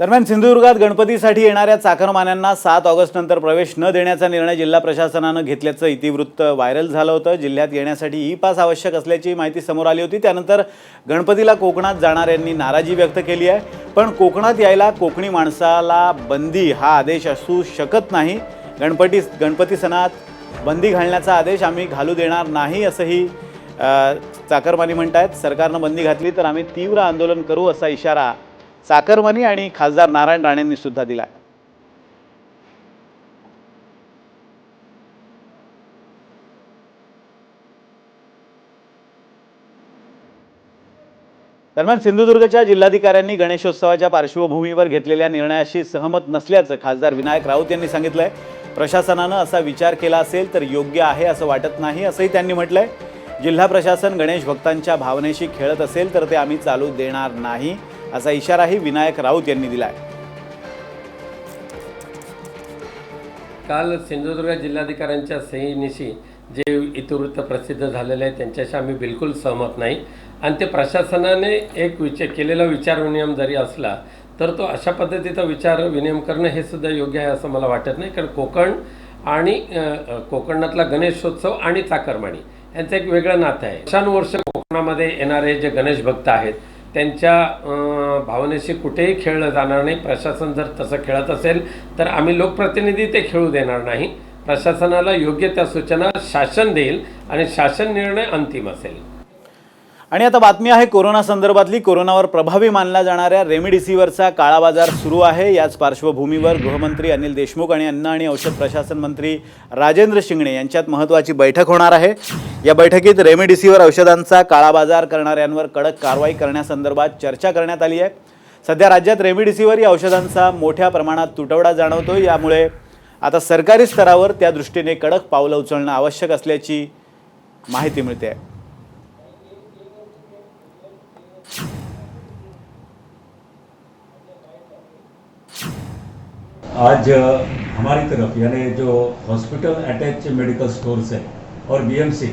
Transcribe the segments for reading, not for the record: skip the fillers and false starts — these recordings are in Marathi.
दरम्यान सिंधुदुर्गात गणपतीसाठी येणाऱ्या चाकरमान्यांना 7 ऑगस्ट नंतर प्रवेश न देण्याचा निर्णय जिल्हा प्रशासनानं घेतल्याचं इतिवृत्त व्हायरल झालं होतं। जिल्ह्यात येण्यासाठी ई पास आवश्यक असल्याची माहिती समोर आली होती। त्यानंतर गणपतीला कोकणात जाणाऱ्यांनी नाराजी व्यक्त केली आहे। पण कोकणात यायला कोकणी माणसाला बंदी हा आदेश असू शकत नाही। गणपती सणात बंदी घालण्याचा आदेश आम्ही घालू देणार नाही असंही चाकरमानी म्हणतात। सरकारनं बंदी घातली तर आम्ही तीव्र आंदोलन करू असा इशारा चाकरमानी आणि खासदार नारायण राणेंनी सुद्धा दिला। दरम्यान सिंधुदुर्गच्या जिल्हाधिकाऱ्यांनी गणेशोत्सवाच्या पार्श्वभूमीवर घेतलेल्या निर्णयाशी सहमत नसल्याचं खासदार विनायक राऊत यांनी सांगितलंय। प्रशासनानं असा विचार केला असेल तर योग्य आहे असं वाटत नाही असंही त्यांनी म्हटलंय। जिल्हा प्रशासन गणेश भक्तांच्या भावनेशी खेळत असेल तर ते आम्ही चालू देणार नाही असा इशाराही विनायक राऊत यांनी दिलाय। काल सिंधुदुर्ग जिल्हाधिकाऱ्यांच्या सहीनिशी जे इतिवृत्त प्रसिद्ध झालेले आहे त्यांच्याशी आम्ही बिलकुल सहमत नाही आणि ते प्रशासनाने एक केलेला विचारविनिमय जरी असला तर तो अशा पद्धतीचा विचारविनिमय करणं हे सुद्धा योग्य आहे असं मला वाटत नाही। कारण कोकण आणि कोकणातला गणेशोत्सव आणि चाकरमानी यांचं एक वेगळं नातं आहे। वर्षानुवर्ष कोकणामध्ये येणारे जे गणेश भक्त आहेत त्यांच्या भावनेशी कुठेही खेळलं जाणार नाही। प्रशासन जर तसं खेळत असेल तर आम्ही लोकप्रतिनिधी ते खेळू देणार नाही। प्रशासनाला योग्य त्या सूचना शासन देईल आणि शासन निर्णय अंतिम असेल। आणि आता बातमी आहे कोरोना संदर्भातली। कोरोनावर प्रभावी मानला जाणाऱ्या रेमडेसिवीरचा काळा बाजार सुरू आहे। याच पार्श्वभूमीवर गृहमंत्री अनिल देशमुख आणि अन्न आणि औषध प्रशासन मंत्री राजेंद्र शिंगणे यांच्यात महत्त्वाची बैठक होणार आहे। या बैठकीत रेमडेसिवीर औषधांचा काळा बाजार करणाऱ्यांवर कडक कारवाई करण्यासंदर्भात चर्चा करण्यात आली आहे। सध्या राज्यात रेमडेसिवीर या औषधांचा मोठ्या प्रमाणात तुटवडा जाणवतो। यामुळे आता सरकारी स्तरावर त्या दृष्टीने कडक पावलं उचलणं आवश्यक असल्याची माहिती मिळते आहे। आज हमारी तरफ यानी जो हॉस्पिटल अटैच मेडिकल स्टोर्स है और बीएमसी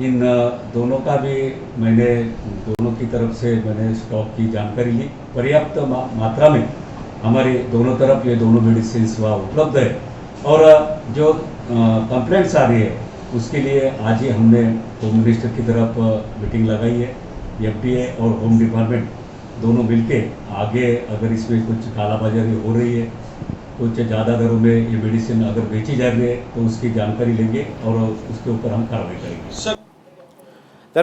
इन दोनों का भी मैंने दोनों की तरफ से मैंने स्टॉक की जानकारी ली। पर्याप्त मात्रा में हमारे दोनों तरफ ये दोनों मेडिसिन वहाँ उपलब्ध है और जो कंप्लेंट्स आ रही है उसके लिए आज ही हमने होम मिनिस्टर की तरफ मीटिंग लगाई है। एमपीए और होम डिपार्टमेंट दोनों मिलके आगे अगर इसमें कुछ कालाबाजारी हो रही है, कुछ ज़्यादा दरों में ये मेडिसिन अगर बेची जा रही है तो उसकी जानकारी लेंगे और उसके ऊपर हम कार्रवाई करेंगे।